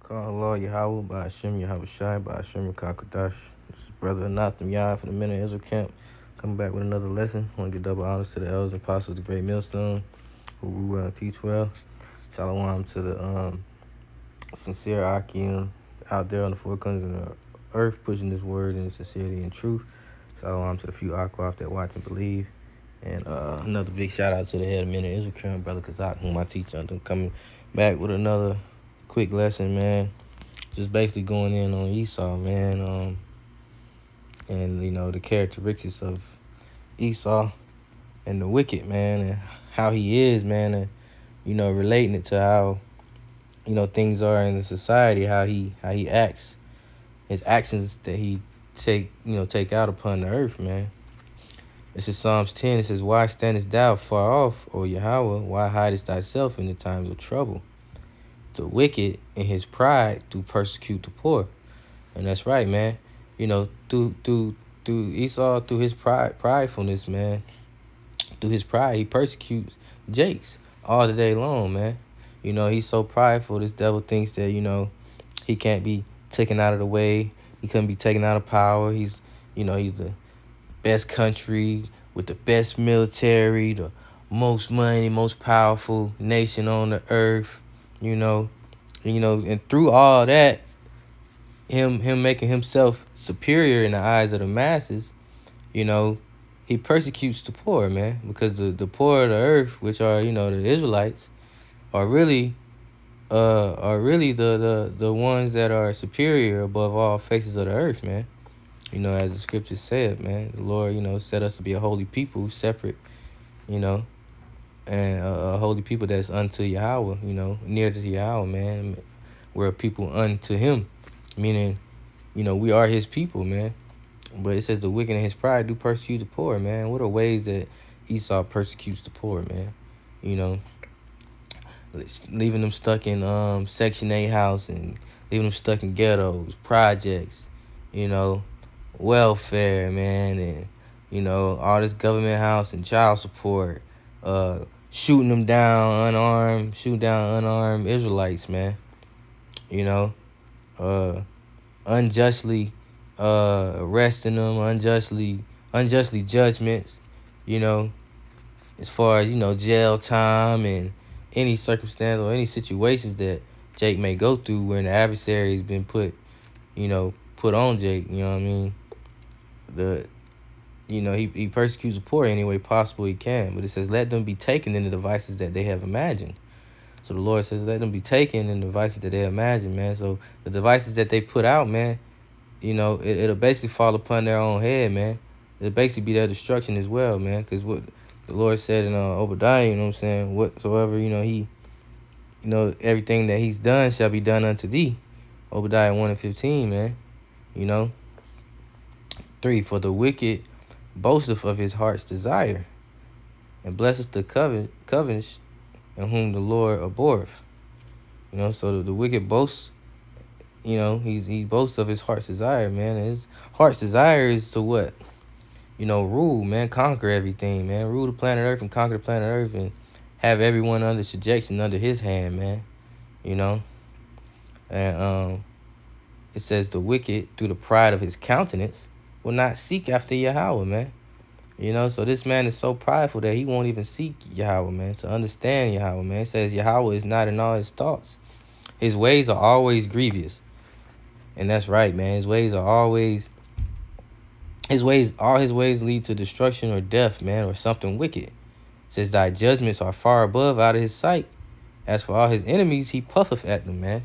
Call Allah Yahweh by Hashem Yahweh Shai by Hashem Kakadash. This is Brother Natham Yah from the Men of Israel Camp. Coming back with another lesson. I want to give double honors to the elders and apostles of the Great Millstone who rule well and teach well. Shalom to the sincere Akim out there on the four corners of the earth pushing this word in sincerity and truth. Shalom to the few Akwaf that watch and believe. And another big shout out to the head of Men of Israel Camp, Brother Kazak, whom I teach under, coming back with another quick lesson, man. Just basically going in on Esau, man, and the characteristics of Esau and the wicked, man, and how he is, man, and relating it to how things are in the society, how he acts, his actions that he take out upon the earth, man. This is Psalms 10. It says, "Why standest thou far off, O Yahweh? Why hidest thyself in the times of trouble? The wicked in his pride do persecute the poor." And that's right, man. Through Esau, through his pridefulness, man. Through his pride, he persecutes Jakes all the day long, man. He's so prideful. This devil thinks that, he can't be taken out of the way. He couldn't be taken out of power. He's the best country with the best military, the most money, most powerful nation on the earth. And through all that, him making himself superior in the eyes of the masses, he persecutes the poor, man, because the poor of the earth, which are the Israelites, are really the ones that are superior above all faces of the earth, man. As the scriptures said, man, the Lord set us to be a holy people, separate, and a holy people that's unto Yahweh, near to Yahweh, man. We're a people unto him, meaning, we are his people, man. But it says the wicked in his pride do persecute the poor, man. What are ways that Esau persecutes the poor, man? Leaving them stuck in Section 8 house and leaving them stuck in ghettos, projects, welfare, man, and all this government house and child support, shooting down unarmed Israelites, man. Unjustly arresting them, unjustly judgments, as far as jail time and any circumstance or any situations that Jake may go through when the adversary has been put on Jake. You know what I mean? He persecutes the poor any way possible he can. But it says, let them be taken in the devices that they have imagined. So the Lord says, let them be taken in the devices that they imagine, man. So the devices that they put out, man, it'll basically fall upon their own head, man. It'll basically be their destruction as well, man. Because what the Lord said in Obadiah, you know what I'm saying? Whatsoever, everything that he's done shall be done unto thee. Obadiah 1:15, man. 3, for the wicked boasteth of his heart's desire, and blesseth the covenant in whom the Lord abhorreth. So the wicked boasts, he boasts of his heart's desire, man. And his heart's desire is to what? Rule, man, conquer everything, man. Rule the planet Earth and conquer the planet Earth and have everyone under subjection under his hand, man. And it says the wicked, through the pride of his countenance, will not seek after Yahweh, man. So this man is so prideful that he won't even seek Yahweh, man, to understand Yahweh, man. It says Yahweh is not in all his thoughts. His ways are always grievous. And that's right, man. All his ways lead to destruction or death, man, or something wicked. It says thy judgments are far above out of his sight. As for all his enemies, he puffeth at them, man.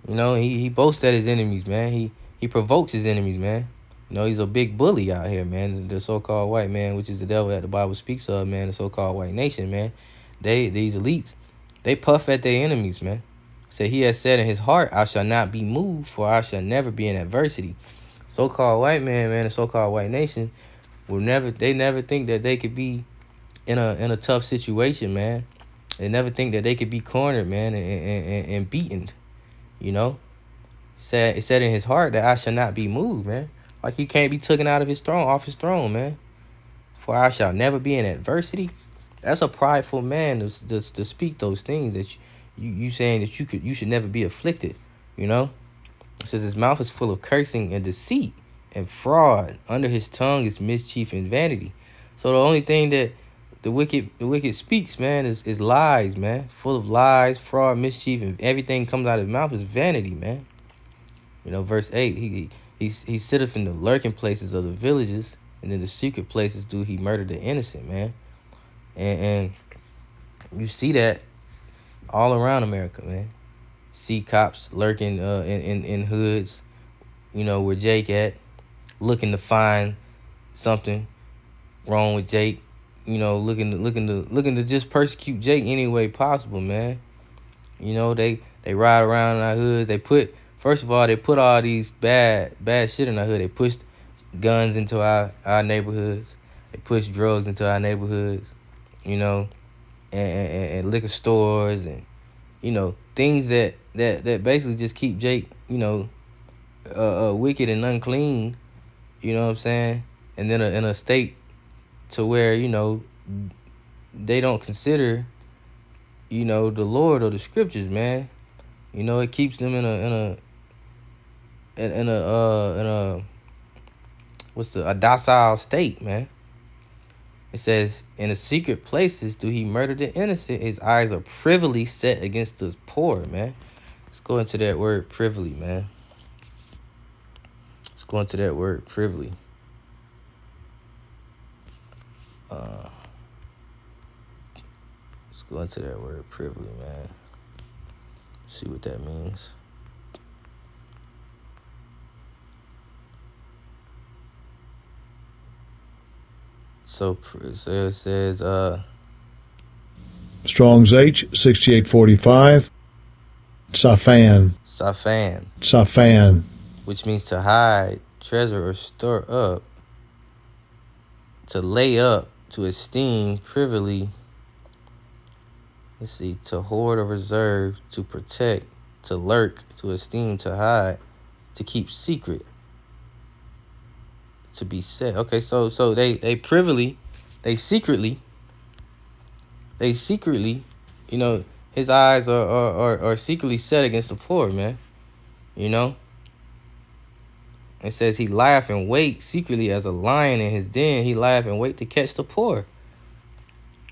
He boasts at his enemies, man. He provokes his enemies, man. He's a big bully out here, man. The so-called white man, which is the devil that the Bible speaks of, man. The so-called white nation, man. These elites, they puff at their enemies, man. Say he has said in his heart, I shall not be moved, for I shall never be in adversity. So-called white man, the so-called white nation, they never think that they could be in a tough situation, man. They never think that they could be cornered, man, and beaten. It said in his heart that I shall not be moved, man. Like he can't be taken out of off his throne, man. For I shall never be in adversity. That's a prideful man to speak those things that you saying that you should never be afflicted. You know, it says his mouth is full of cursing and deceit and fraud. Under his tongue is mischief and vanity. So the only thing that the wicked speaks, man, is lies, man. Full of lies, fraud, mischief, and everything comes out of his mouth is vanity, man. You know, verse 8, he sitteth in the lurking places of the villages, and in the secret places do he murder the innocent, man. And you see that all around America, man. See cops lurking in hoods, you know, where Jake at, looking to find something wrong with Jake, you know, looking to just persecute Jake any way possible, man. You know, they ride around in our hoods. They put, first of all, they put all these bad shit in our hood. They pushed guns into our neighborhoods. They pushed drugs into our neighborhoods, you know, and liquor stores and, you know, things that basically just keep Jake, you know, wicked and unclean, you know what I'm saying? And then in a state to where, you know, they don't consider, you know, the Lord or the scriptures, man. You know, it keeps them in a a docile state, man. It says, in the secret places do he murder the innocent. His eyes are privily set against the poor, man. Let's go into that word privily, man. Let's go into that word privily. Let's go into that word privily, man. See what that means. So it says, Strong's H, 6845. Safan. Which means to hide, treasure, or store up, to lay up, to esteem, privily. Let's see, to hoard or reserve, to protect, to lurk, to esteem, to hide, to keep secret, to be set. Okay, so they privily, they secretly, you know, his eyes are secretly set against the poor, man. You know? It says he lieth and wait secretly as a lion in his den. He lieth and wait to catch the poor.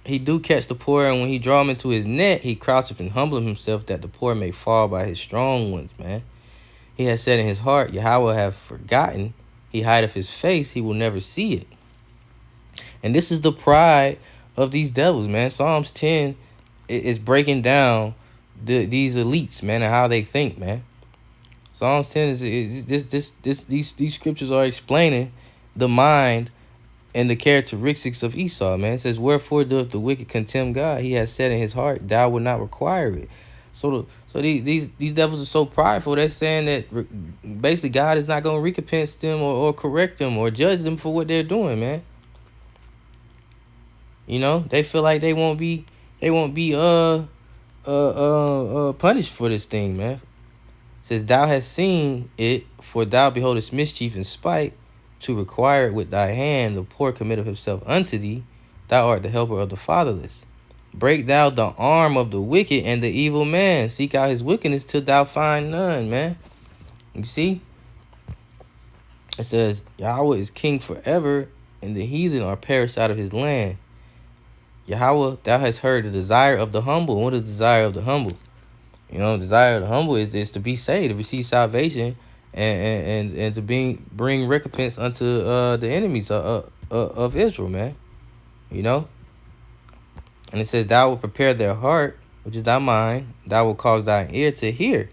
He do catch the poor, and when he draw him into his net, he croucheth and humbleth himself that the poor may fall by his strong ones, man. He has said in his heart, Yahweh have forgotten. He hideth his face, he will never see it. And this is the pride of these devils, man. Psalms 10 is breaking down these elites, man, and how they think, man. Psalms 10 these scriptures are explaining the mind and the characteristics of Esau, man. It says, wherefore doth the wicked contemn God? He has said in his heart, thou will not require it. So these devils are so prideful. They're saying that basically God is not going to recompense them or correct them or judge them for what they're doing, man. You know, they feel like they won't be punished for this thing, man. It says, thou hast seen it, for thou beholdest mischief and spite, to require it with thy hand. The poor committeth himself unto thee. Thou art the helper of the fatherless. Break thou the arm of the wicked and the evil man. Seek out his wickedness till thou find none, man. You see? It says, Yahweh is king forever, and the heathen are perished out of his land. Yahweh, thou hast heard the desire of the humble. What is the desire of the humble? You know, the desire of the humble is to be saved, to receive salvation, and to bring recompense unto the enemies of Israel, man. You know? And it says, thou will prepare their heart, which is thy mind. Thou will cause thine ear to hear,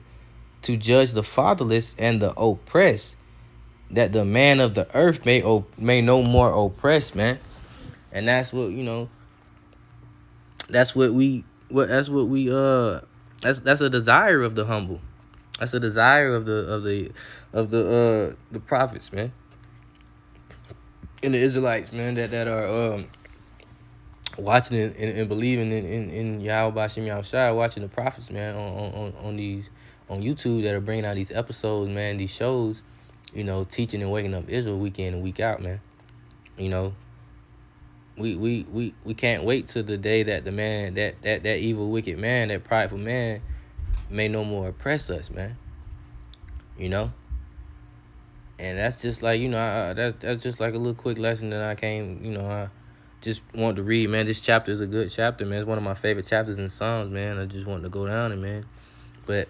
to judge the fatherless and the oppressed, that the man of the earth may no more oppress, man. And that's what, you know, that's a desire of the humble. That's a desire of the prophets, man, and the Israelites, man, that are watching it and believing in Yahweh Bashim Yahushua, watching the prophets, man, on YouTube that are bringing out these episodes, man, these shows, you know, teaching and waking up Israel week in and week out, man. You know, we can't wait till the day that the man, that evil, wicked man, that prideful man, may no more oppress us, man. you know. And that's just like, that's just like a little quick lesson that I came, I just wanted to read, man. This chapter is a good chapter, man. It's one of my favorite chapters in Psalms, man. I just wanted to go down it, man. But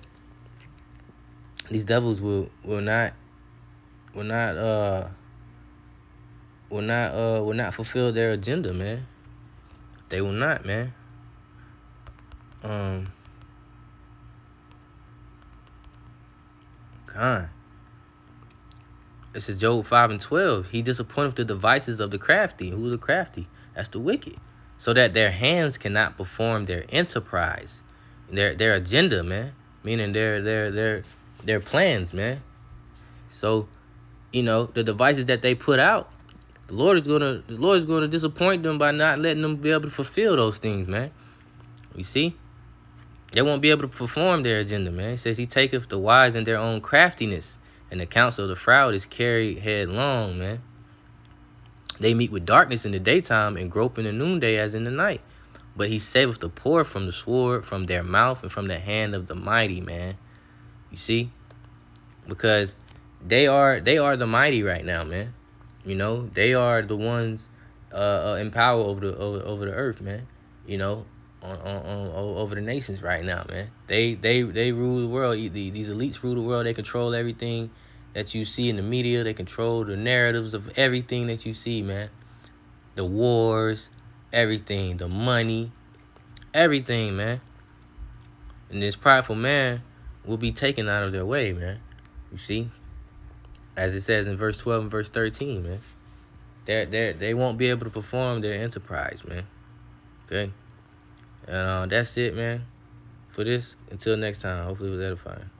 these devils will not fulfill their agenda, man. They will not, man. God. This is Job 5:12. He disappointed the devices of the crafty. Who's the crafty? That's the wicked. So that their hands cannot perform their enterprise, their agenda, man. Meaning their plans, man. So, the devices that they put out, the Lord is gonna disappoint them by not letting them be able to fulfill those things, man. You see? They won't be able to perform their agenda, man. He says he taketh the wise in their own craftiness, and the counsel of the proud is carried headlong, man. They meet with darkness in the daytime and grope in the noonday as in the night. But he saveth the poor from the sword, from their mouth, and from the hand of the mighty, man. You see? Because they are the mighty right now, man. They are the ones in power over the earth, man. On over the nations right now, man. They rule the world. These elites rule the world. They control everything that you see in the media. They control the narratives of everything that you see, man. The wars, everything, the money, everything, man. And this prideful man will be taken out of their way, man. You see? As it says in verse 12 and verse 13, man. They won't be able to perform their enterprise, man. Okay? And that's it, man. For this, until next time, hopefully it was edifying.